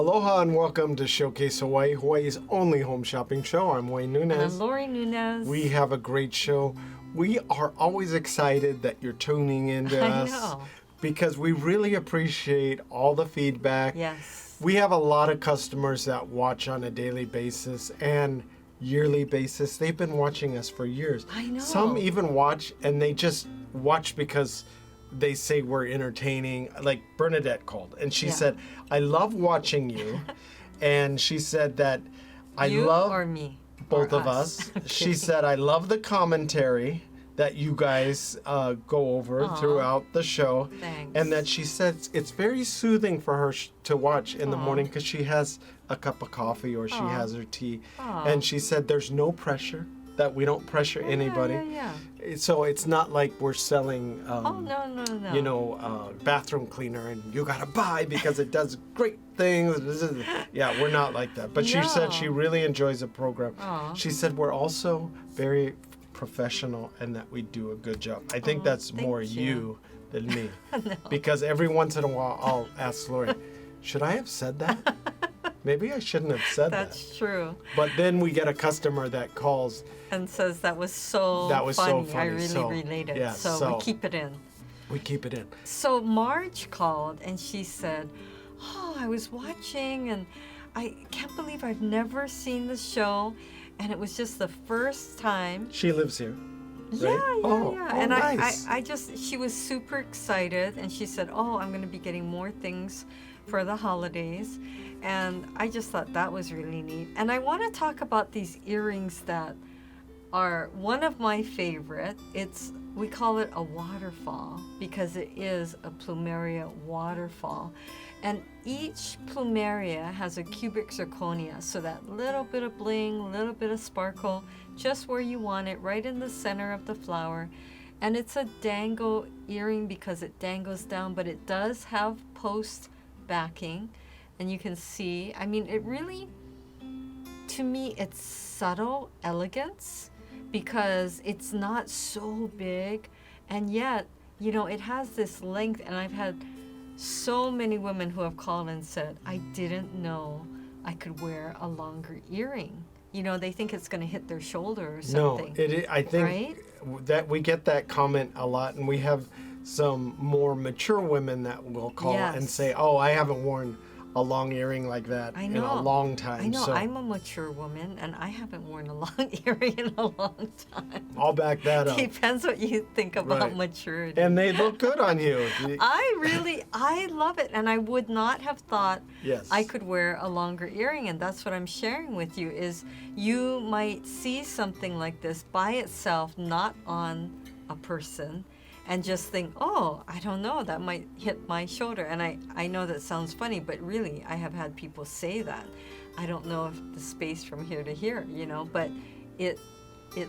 Aloha and welcome to Showcase Hawaii, Hawaii's only home shopping show. I'm Wayne Nunez. I'm Lori Nunez. We have a great show. We are always excited that you're tuning into us. know. Because we really appreciate all the feedback. Yes. We have a lot of customers that watch on a daily basis and yearly basis. They've been watching us for years. I know. Some even watch and they just watch because they say we're entertaining. Like Bernadette called and she said, I love watching you. And she said that I you love or me? both or of us. She said, I love the commentary that you guys go over throughout the show. Thanks. And that she said it's very soothing for her to watch in the morning because she has a cup of coffee or she has her tea. And she said there's no pressure, that we don't pressure anybody. Yeah. So it's not like we're selling, No. bathroom cleaner and you gotta buy because it does great things. Yeah, we're not like that. But she said she really enjoys the program. She said we're also very professional and that we do a good job. I think that's more you than me. No. Because every once in a while I'll ask Lori, should I have said that? Maybe I shouldn't have said that. That's true. But then we get a customer that calls And says that was so funny. I really related. Yeah, so we keep it in. We keep it in. So Marge called and she said, I was watching and I can't believe I've never seen the show. And it was just the first time. She lives here. Yeah, right? yeah. And nice. she was super excited and she said, I'm going to be getting more things for the holidays. And I just thought that was really neat. And I want to talk about these earrings that are one of my favorite. We call it a waterfall because it is a Plumeria waterfall. And each Plumeria has a cubic zirconia, so that little bit of bling, little bit of sparkle, just where you want it, right in the center of the flower. And it's a dangle earring because it dangles down, but it does have post backing. And you can see, it really, to me, it's subtle elegance because it's not so big. And yet, it has this length. And I've had so many women who have called and said, I didn't know I could wear a longer earring. They think it's going to hit their shoulder or something. No, I think that we get that comment a lot. And we have some more mature women that will call and say, I haven't worn a long earring like that in a long time. I know. So I'm a mature woman, and I haven't worn a long earring in a long time. I'll back that up. Depends what you think about maturity. And they look good on you. I love it, and I would not have thought I could wear a longer earring, and that's what I'm sharing with you, is you might see something like this by itself, not on a person, and just think, I don't know, that might hit my shoulder. And I know that sounds funny, but really, I have had people say that. I don't know if the space from here to here, but it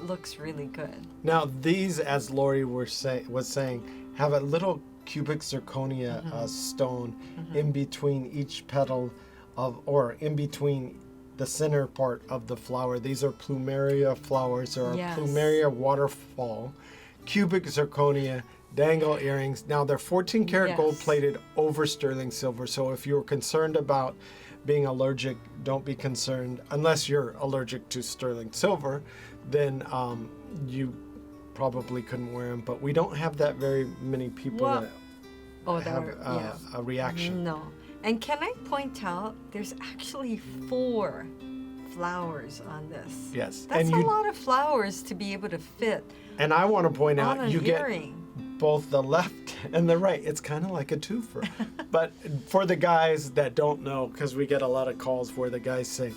looks really good. Now, these, as Lori was saying, have a little cubic zirconia stone in between each petal or in between the center part of the flower. These are Plumeria flowers or Plumeria Waterfall. Cubic zirconia dangle earrings. Now they're 14 karat gold plated over sterling silver. So if you're concerned about being allergic, don't be concerned. Unless you're allergic to sterling silver, then you probably couldn't wear them. But we don't have that very many people that have a reaction. No. And can I point out, there's actually 4 flowers on this. Yes. That's a lot of flowers to be able to fit. And I want to point out, you earring. Get both the left and the right. It's kind of like a twofer. But for the guys that don't know, because we get a lot of calls where the guys say,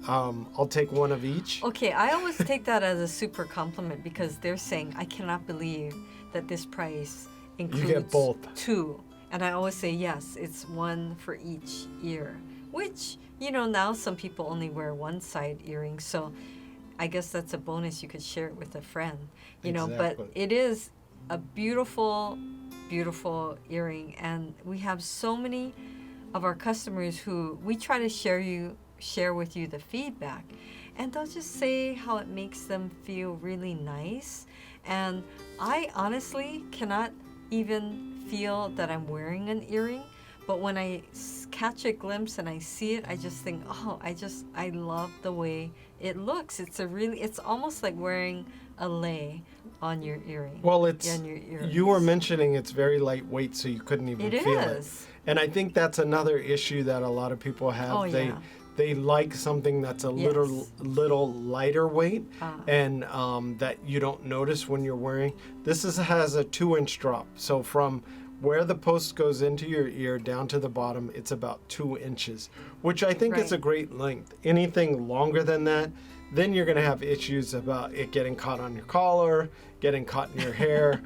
I'll take one of each. Okay, I always take that as a super compliment because they're saying, I cannot believe that this price includes you get both. 2. And I always say, yes, it's 1 for each ear. Which, now some people only wear one side earring. So I guess that's a bonus. You could share it with a friend, but it is a beautiful, beautiful earring. And we have so many of our customers who we try to share with you the feedback. And they'll just say how it makes them feel really nice. And I honestly cannot even feel that I'm wearing an earring. But when I catch a glimpse and I see it, I just think, oh, I love the way it looks. It's almost like wearing a lei on your earring. Well, on your earrings. you were mentioning it's very lightweight, so you couldn't even feel it. And I think that's another issue that a lot of people have. Oh, They like something that's a little lighter weight and that you don't notice when you're wearing. This has a 2-inch drop. So from where the post goes into your ear down to the bottom, it's about 2 inches, which I think is a great length. Anything longer than that, then you're going to have issues about it getting caught on your collar, getting caught in your hair,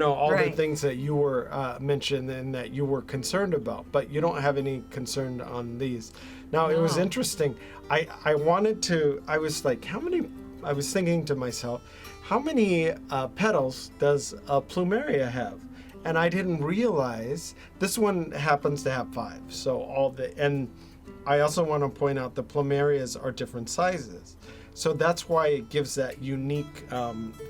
all the things that you were mentioned and that you were concerned about. But you don't have any concern on these. Now, it was interesting. I was like, I was thinking to myself, how many petals does a Plumeria have? And I didn't realize this one happens to have 5. So and I also want to point out the Plumerias are different sizes. So that's why it gives that unique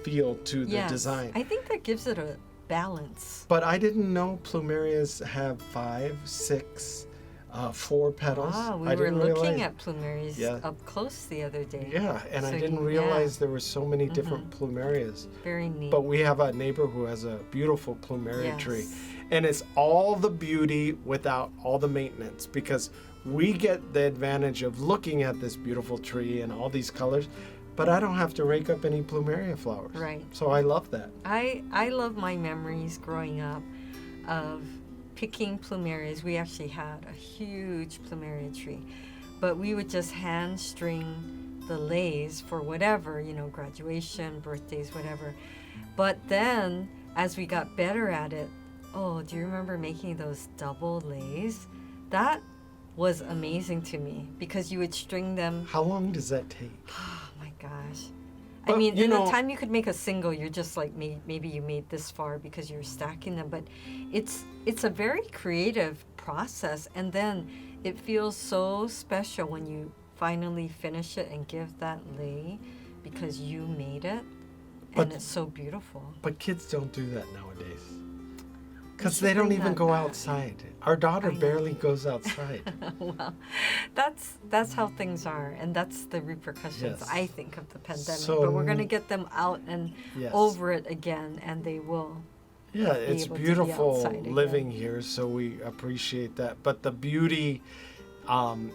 feel to the design. I think that gives it a balance. But I didn't know Plumerias have 5, 6, 4 petals. We were looking at Plumerias up close the other day. Yeah, and I didn't realize there were so many different Plumerias. Very neat. But we have a neighbor who has a beautiful Plumeria tree. And it's all the beauty without all the maintenance, because we get the advantage of looking at this beautiful tree and all these colors, but I don't have to rake up any Plumeria flowers. Right. So I love that. I love my memories growing up of picking Plumerias. We actually had a huge Plumeria tree, but we would just hand string the leis for whatever, graduation, birthdays, whatever. But then as we got better at it, do you remember making those double leis? That was amazing to me because you would string them. How long does that take? Oh my gosh. But, I mean, in the time you could make a single, you're just like, maybe you made this far because you're stacking them. But it's a very creative process. And then it feels so special when you finally finish it and give that lei because you made it. And it's so beautiful. But kids don't do that nowadays. Because they don't even go outside. Our daughter barely goes outside. Well, that's how things are, and that's the repercussions, I think, of the pandemic. But we're going to get them out and over it again, and they will. Yeah, it's beautiful living here, so we appreciate that. But the beauty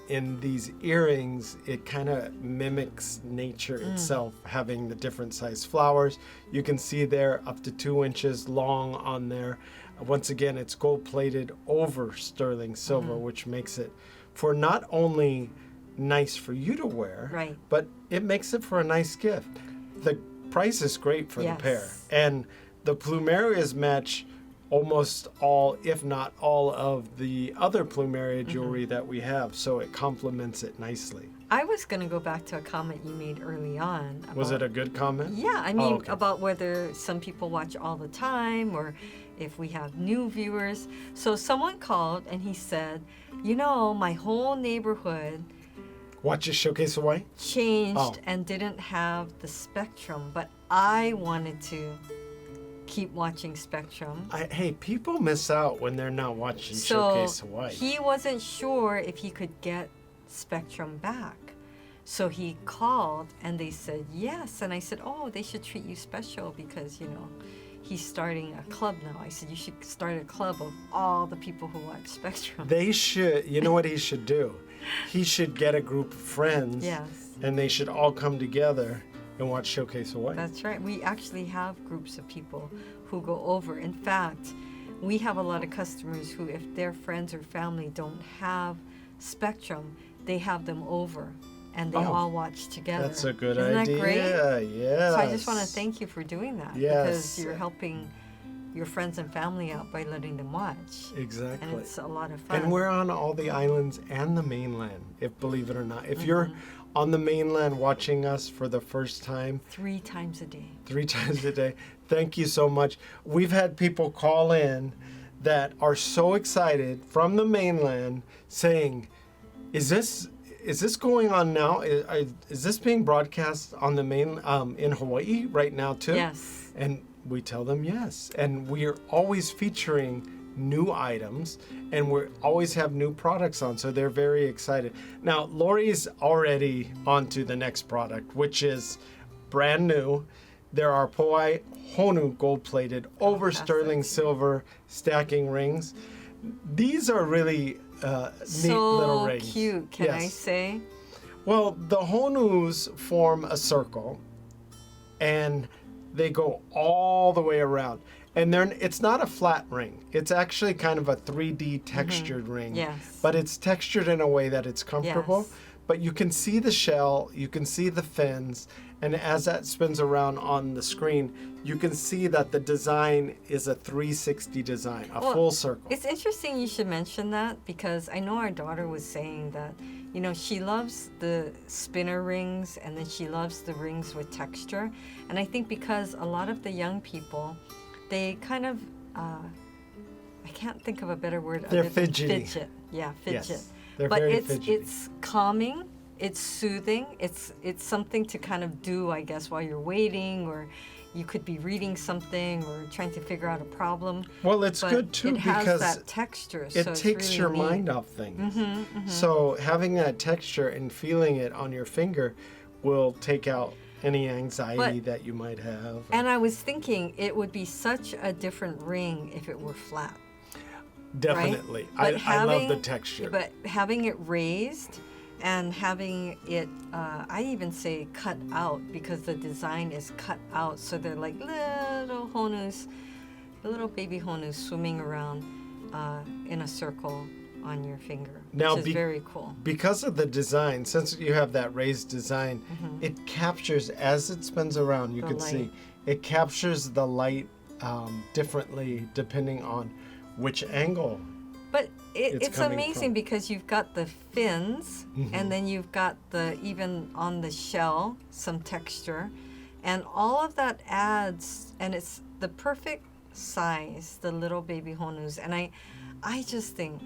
in these earrings, it kind of mimics nature itself, having the different size flowers. You can see there up to 2 inches long on there. Once again, it's gold-plated over sterling silver, which makes it for not only nice for you to wear, but it makes it for a nice gift. The price is great for the pair. And the Plumerias match almost all, if not all, of the other Plumeria jewelry that we have, so it complements it nicely. I was going to go back to a comment you made early on. Was it a good comment? Yeah, I mean, about whether some people watch all the time or if we have new viewers. So someone called and he said, my whole neighborhood watches Showcase Hawaii? Changed and didn't have the Spectrum, but I wanted to keep watching Spectrum. Hey, people miss out when they're not watching Showcase Hawaii. He wasn't sure if he could get Spectrum back. So he called and they said yes. And I said, they should treat you special because, he's starting a club now. I said, you should start a club of all the people who watch Spectrum. They should, what he should do? He should get a group of friends. Yes. And they should all come together and watch Showcase Hawaii. That's right. We actually have groups of people who go over. In fact, we have a lot of customers who, if their friends or family don't have Spectrum, they have them over and they all watch together. That's a good idea. Isn't that great? Yeah. So I just want to thank you for doing that. Yes. Because you're helping your friends and family out by letting them watch. Exactly. And it's a lot of fun. And we're on all the islands and the mainland, believe it or not. If you're on the mainland watching us for the first time. 3 times a day. 3 times a day. Thank you so much. We've had people call in that are so excited from the mainland saying, is this going on now? Is this being broadcast on the main in Hawaii right now too? Yes. And we tell them yes. And we are always featuring new items, and we always have new products on, so they're very excited. Now, Lori's already on to the next product, which is brand new. There are Poai Honu gold-plated over sterling silver stacking rings. These are really neat little rings. So cute, can I say? Well, the Honus form a circle, and they go all the way around. And it's not a flat ring. It's actually kind of a 3D textured ring. Yes. But it's textured in a way that it's comfortable. Yes. But you can see the shell, you can see the fins, and as that spins around on the screen, you can see that the design is a 360 design, a full circle. It's interesting you should mention that, because I know our daughter was saying that, you know, she loves the spinner rings, and then she loves the rings with texture. And I think because a lot of the young people, they kind of, I can't think of a better word. They're other than fidgety. Fidget. Yeah, fidget. Yes, they're But very fidgety. it's calming, it's soothing, it's something to kind of do, I guess, while you're waiting, or you could be reading something or trying to figure out a problem. Well, it's But good too it has because that texture, so it it's takes really your neat. mind off things. So having that texture and feeling it on your finger will take out any anxiety that you might have. And I was thinking it would be such a different ring if it were flat. Definitely. Right? I love the texture. But having it raised and having it, I even say cut out, because the design is cut out. So they're like little honus, little baby honus swimming around in a circle on your finger, Now, which is very cool. Because of the design, since you have that raised design, it captures, as it spins around, you The can see, light. it captures the light differently depending on which angle. But it's coming amazing from. because you've got the fins, and then you've got even on the shell, some texture. And all of that adds, and it's the perfect size, the little baby honus. And I just think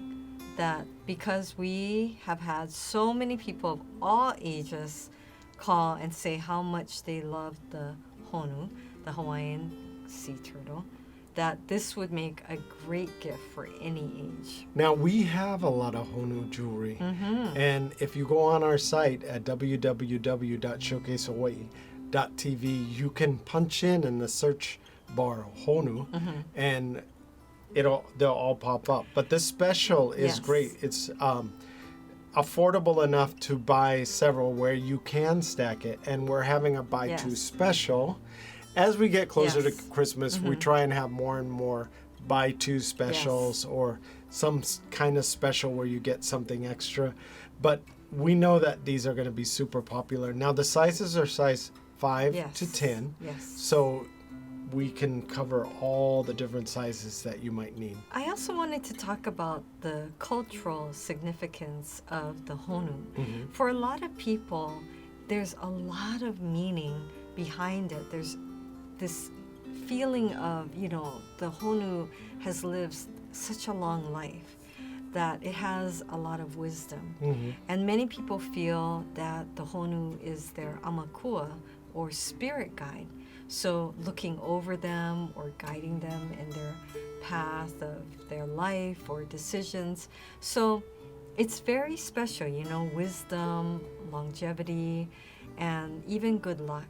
that because we have had so many people of all ages call and say how much they love the honu, the Hawaiian sea turtle, that this would make a great gift for any age. Now, we have a lot of Honu jewelry. And if you go on our site at www.showcasehawaii.tv, you can punch in the search bar Honu, and they'll all pop up. But this special is great. It's affordable enough to buy several where you can stack it. And we're having a buy two special. As we get closer to Christmas, we try and have more and more buy two specials or some kind of special where you get something extra. But we know that these are going to be super popular. Now, the sizes are size 5 to 10. So we can cover all the different sizes that you might need. I also wanted to talk about the cultural significance of the honu. For a lot of people, there's a lot of meaning behind it. There's this feeling of, you know, the honu has lived such a long life that it has a lot of wisdom. And many people feel that the honu is their amakua, or spirit guide. So looking over them or guiding them in their path of their life or decisions. So it's very special, you know, wisdom, longevity, and even good luck.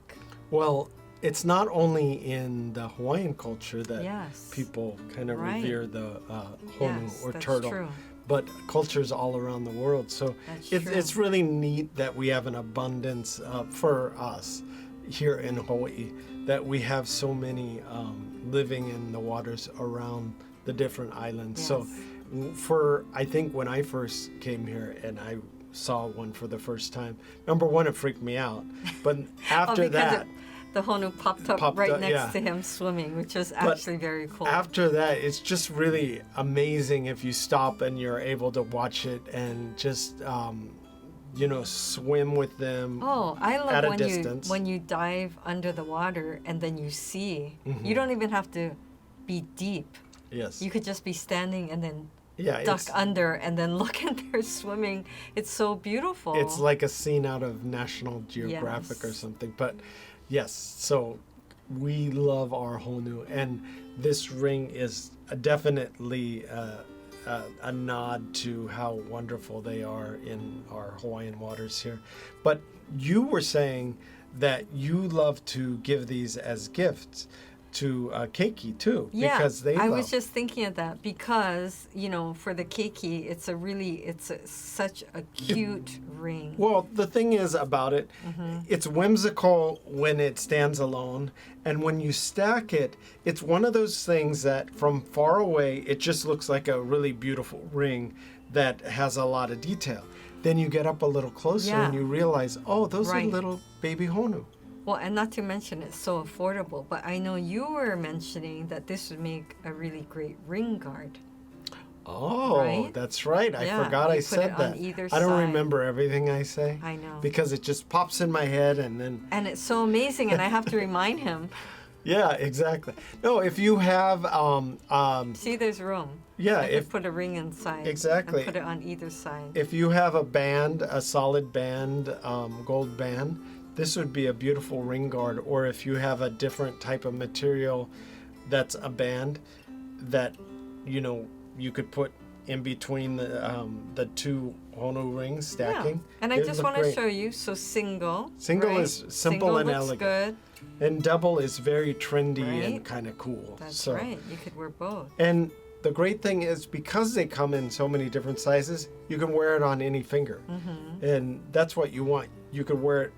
Well, it's not only in the Hawaiian culture that people kind of Right. revere the honu or that's turtle, true. but cultures all around the world. So it's really neat that we have an abundance for us here in Hawaii, that we have so many living in the waters around the different islands. So I think when I first came here and I saw one for the first time, number one, it freaked me out. But after that, the honu popped up right next to him swimming, which is actually very cool. After that, it's just really amazing if you stop and you're able to watch it and just, you know, swim with them. Oh, I at a love distance. when you dive under the water and then you see. You don't even have to be deep. Yes. You could just be standing and then duck it's under and then look and they're swimming. It's so beautiful. It's like a scene out of National Geographic or something. But yes, so we love our honu, and this ring is definitely a nod to how wonderful they are in our Hawaiian waters here. But you were saying that you love to give these as gifts to keiki too, Yeah, because they I love. was just thinking of that because, for the keiki, it's such a cute ring. Well, the thing is about it, it's whimsical when it stands alone, and when you stack it, it's one of those things that from far away, it just looks like a really beautiful ring that has a lot of detail. Then you get up a little closer and you realize, oh, those are little baby honu. Well, and not to mention it's so affordable, but I know you were mentioning that this would make a really great ring guard. Oh, right? That's right. I forgot you I put said it that. on either I don't side. remember everything I say. I know. Because it just pops in my head and then... And it's so amazing, and I have to remind him. Yeah, exactly. No, if you have... See, there's room. Yeah, I could put a ring inside. Exactly. And put it on either side. If you have a band, a solid band, gold band, this would be a beautiful ring guard. Or if you have a different type of material that's a band that, you could put in between the two honu rings stacking. Yeah. And I just want to show you. So single. Single is simple and looks elegant. Good. And double is very trendy Right? and kind of cool. That's right. You could wear both. And the great thing is because they come in so many different sizes, you can wear it on any finger. And that's what you want. You could wear it.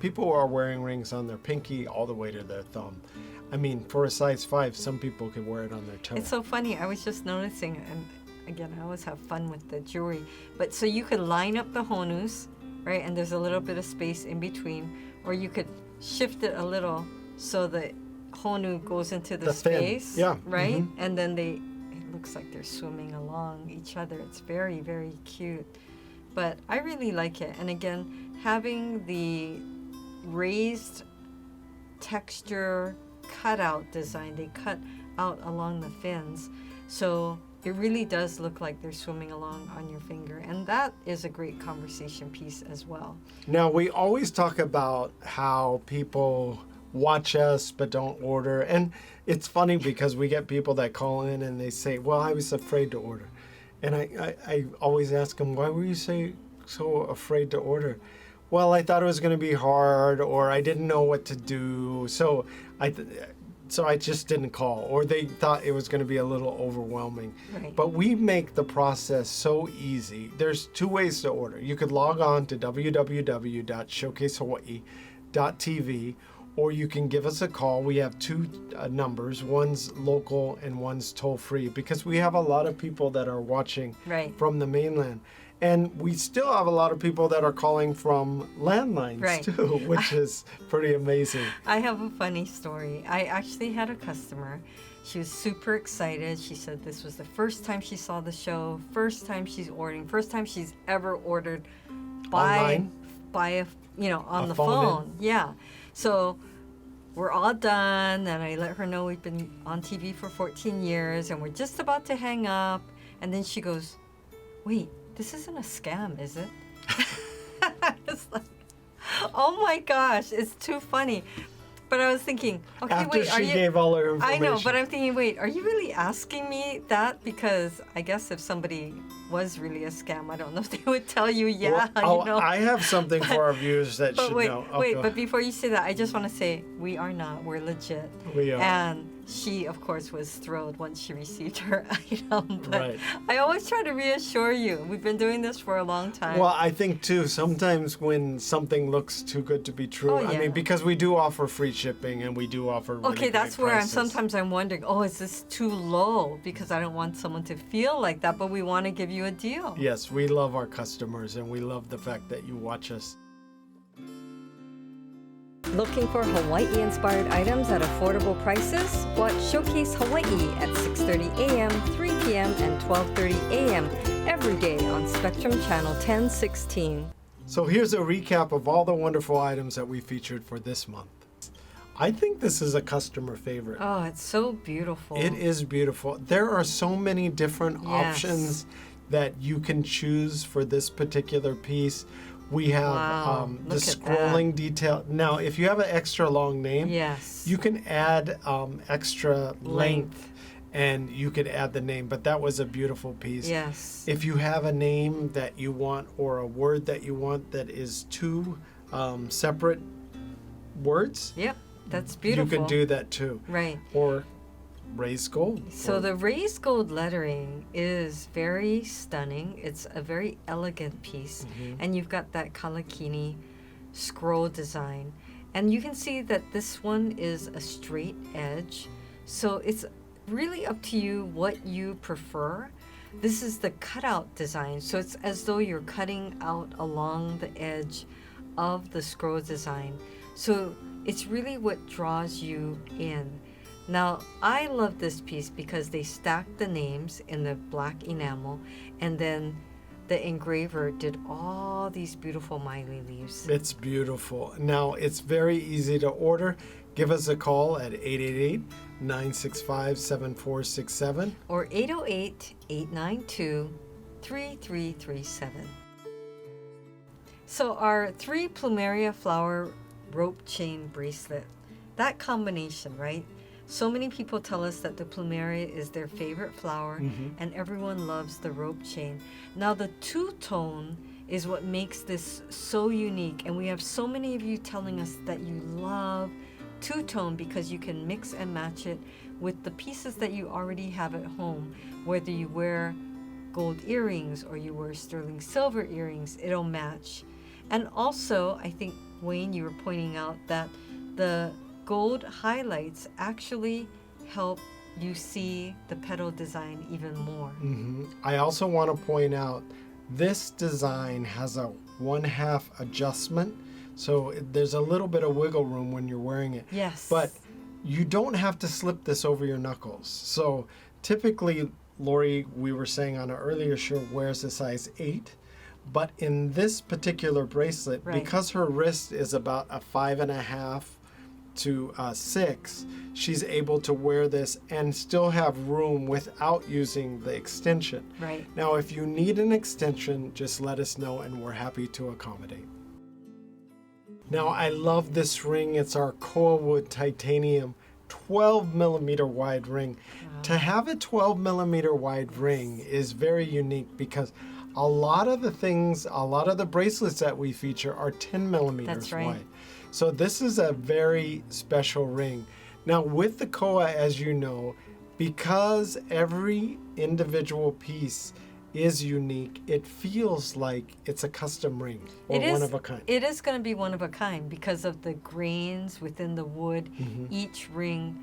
People are wearing rings on their pinky all the way to their thumb. I mean, for a size 5, some people could wear it on their toe. It's so funny. I was just noticing, and again, I always have fun with the jewelry. But so you could line up the honus, right? And there's a little bit of space in between. Or you could shift it a little so the honu goes into the space. Fin. Yeah. Right? And then it looks like they're swimming along each other. It's very, very cute. But I really like it. And again, having the raised texture cutout design, they cut out along the fins. So it really does look like they're swimming along on your finger. And that is a great conversation piece as well. Now, we always talk about how people watch us but don't order. And it's funny because we get people that call in and they say, well, I was afraid to order. And I always ask them, why were you so afraid to order? Well, I thought it was going to be hard, or I didn't know what to do. So I just didn't call, or they thought it was going to be a little overwhelming. Right. But we make the process so easy. There's 2 ways to order. You could log on to www.showcasehawaii.tv, or you can give us a call. We have 2 numbers. One's local and one's toll-free, because we have a lot of people that are watching from the mainland. And we still have a lot of people that are calling from landlines too, which is pretty amazing. I have a funny story. I actually had a customer. She was super excited. She said this was the first time she saw the show, first time she's ordering, first time she's ever ordered on the phone. Yeah. So we're all done, and I let her know we've been on TV for 14 years, and we're just about to hang up. And then she goes, wait, this isn't a scam, is it? It's like, oh my gosh, it's too funny. But I was thinking, okay, After wait, are she you... gave all her information. I know, but I'm thinking, wait, are you really asking me that? Because I guess if somebody was really a scam, I don't know if they would tell you, I have something for our viewers that should know. But before you say that, I just want to say, we are not. We're legit. We are. And she, of course, was thrilled once she received her item. But Right. I always try to reassure you. We've been doing this for a long time. Well, I think, too, sometimes when something looks too good to be true, Oh, I yeah. mean, because we do offer free shipping and we do offer really Okay, that's great where prices. I'm wondering, is this too low? Because I don't want someone to feel like that, but we want to give you a deal. Yes, we love our customers and we love the fact that you watch us. Looking for Hawaii-inspired items at affordable prices? Watch Showcase Hawaii at 6:30 a.m., 3 p.m., and 12:30 a.m. every day on Spectrum Channel 1016. So here's a recap of all the wonderful items that we featured for this month. I think this is a customer favorite. Oh, it's so beautiful. It is beautiful. There are so many different Yes. options that you can choose for this particular piece. We have Wow, the look at scrolling detail. Now, if you have an extra long name, Yes. you can add extra length and you could add the name, but that was a beautiful piece. Yes. If you have a name that you want or a word that you want that is two separate words, Yep, that's beautiful. you can do that too. Right. Or raised gold. So the raised gold lettering is very stunning. It's a very elegant piece. And you've got that kalakini scroll design. And you can see that this one is a straight edge. So it's really up to you what you prefer. This is the cutout design. So it's as though you're cutting out along the edge of the scroll design. So it's really what draws you in. Now, I love this piece because they stacked the names in the black enamel, and then the engraver did all these beautiful Miley leaves. It's beautiful. Now, it's very easy to order. Give us a call at 888-965-7467. Or 808-892-3337. So our 3 Plumeria flower rope chain bracelet, that combination, right? So many people tell us that the Plumeria is their favorite flower, and everyone loves the rope chain. Now, the two-tone is what makes this so unique, and we have so many of you telling us that you love two-tone because you can mix and match it with the pieces that you already have at home. Whether you wear gold earrings or you wear sterling silver earrings, it'll match. And also, I think, Wayne, you were pointing out that the gold highlights actually help you see the petal design even more. I also want to point out this design has a 1/2 adjustment, so there's a little bit of wiggle room when you're wearing it. Yes. But you don't have to slip this over your knuckles. So typically, Lori, we were saying on an earlier show, wears a size 8. But in this particular bracelet, because her wrist is about a 5.5 to 6, she's able to wear this and still have room without using the extension. Right. Now, if you need an extension, just let us know and we're happy to accommodate. Now, I love this ring. It's our koa wood titanium 12 millimeter wide ring. Wow. To have a 12 millimeter wide ring is very unique because a lot of the bracelets that we feature are 10 millimeters wide. So this is a very special ring. Now with the koa, as you know, because every individual piece is unique, it feels like it's a custom ring or one of a kind. It is going to be one of a kind because of the grains within the wood. Each ring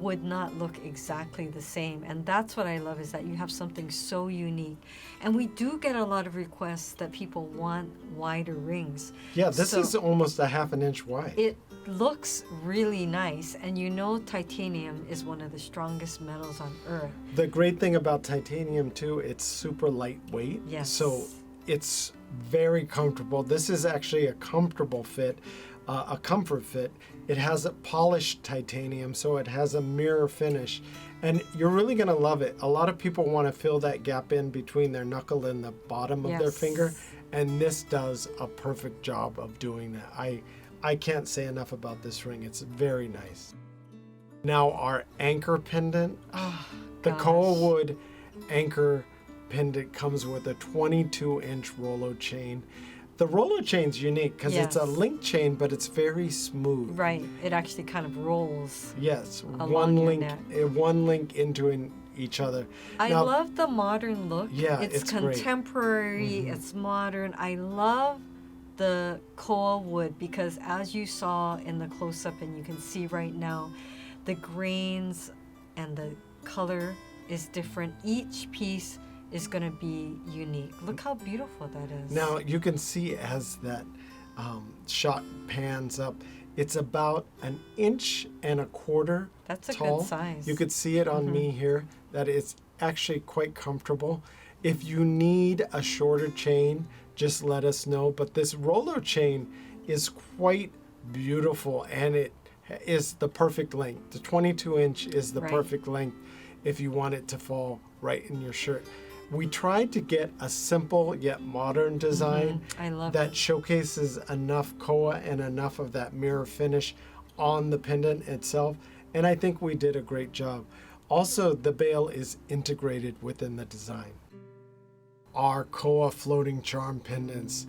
would not look exactly the same, and that's what I love, is that you have something so unique. And we do get a lot of requests that people want wider rings. Yeah, this is almost a 1/2 inch wide. It looks really nice, and you know titanium is one of the strongest metals on earth. The great thing about titanium too, it's super lightweight. Yes. So it's very comfortable. This is actually a comfortable fit, a comfort fit. It has a polished titanium, so it has a mirror finish. And you're really going to love it. A lot of people want to fill that gap in between their knuckle and the bottom of their finger. And this does a perfect job of doing that. I can't say enough about this ring. It's very nice. Now our anchor pendant. The koa wood anchor pendant comes with a 22-inch Rolo chain. The Rolo chain's unique because it's a link chain, but it's very smooth. Right. It actually kind of rolls. Yes. Along your neck. One link into each other. I love the modern look. Yeah, it's contemporary. Great. It's modern. I love the koa wood because, as you saw in the close-up, and you can see right now, the grains and the color is different. Each piece is going to be unique. Look how beautiful that is. Now you can see as that shot pans up, it's about 1.25 inches That's a tall. good size. You could see it on me here, that it's actually quite comfortable. If you need a shorter chain, just let us know. But this Rolo chain is quite beautiful, and it is the perfect length. The 22-inch is the perfect length if you want it to fall right in your shirt. we tried to get a simple yet modern design I love that it. showcases enough koa and enough of that mirror finish on the pendant itself. And I think we did a great job. Also, the bail is integrated within the design. Our koa floating charm pendants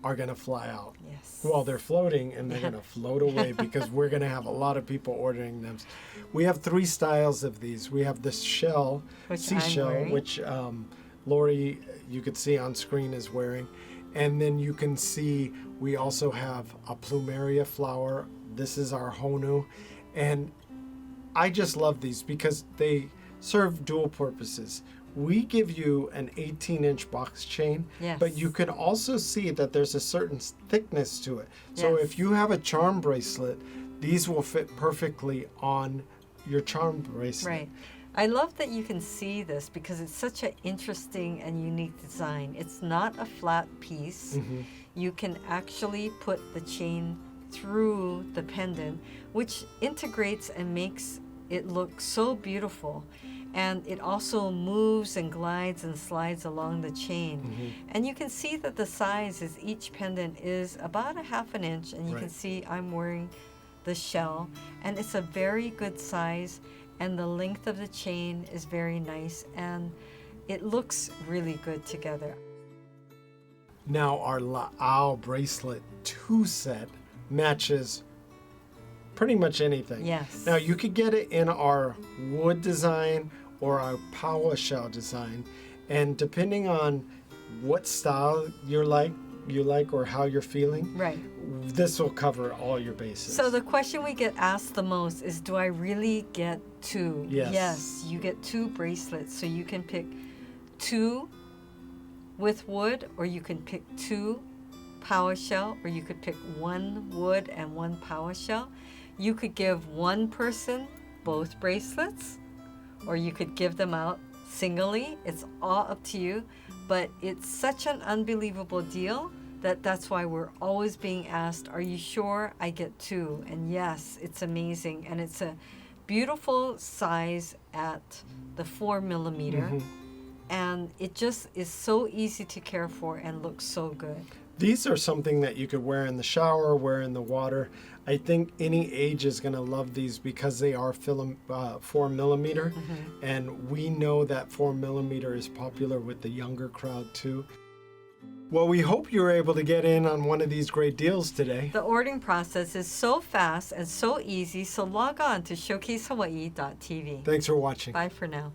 are going to fly out. Yes. Well, they're floating and they're going to float away because we're going to have a lot of people ordering them. We have 3 styles of these. We have the shell, Which seashell, I'm wearing. which Lori, you could see on screen, is wearing. And then you can see we also have a Plumeria flower. This is our Honu. And I just love these because they serve dual purposes. We give you an 18-inch box chain, Yes. but you can also see that there's a certain thickness to it. So Yes. if you have a charm bracelet, these will fit perfectly on your charm bracelet. Right. I love that you can see this because it's such an interesting and unique design. It's not a flat piece. Mm-hmm. You can actually put the chain through the pendant, which integrates and makes it look so beautiful. And it also moves and glides and slides along the chain. Mm-hmm. And you can see that the size is each pendant is about a half an inch. And you can Right. see I'm wearing the shell. And it's a very good size. And the length of the chain is very nice. And it looks really good together. Now our La'au bracelet 2 set matches pretty much anything. Yes. Now you could get it in our wood design or our power shell design, and depending on what style you like or how you're feeling, Right. this will cover all your bases. So the question we get asked the most is, do I really get 2? Yes. Yes, you get 2 bracelets. So you can pick 2 with wood, or you can pick 2 power shell, or you could pick 1 wood and 1 power shell. You could give one person both bracelets, or you could give them out singly. It's all up to you. But it's such an unbelievable deal that's why we're always being asked, are you sure I get 2? And yes, it's amazing. And it's a beautiful size at the 4 millimeter. Mhm. And it just is so easy to care for and looks so good. These are something that you could wear in the shower, wear in the water. I think any age is going to love these because they are 4 millimeter. And we know that 4 millimeter is popular with the younger crowd too. Well, we hope you were able to get in on one of these great deals today. The ordering process is so fast and so easy, so log on to showcasehawaii.tv. Thanks for watching. Bye for now.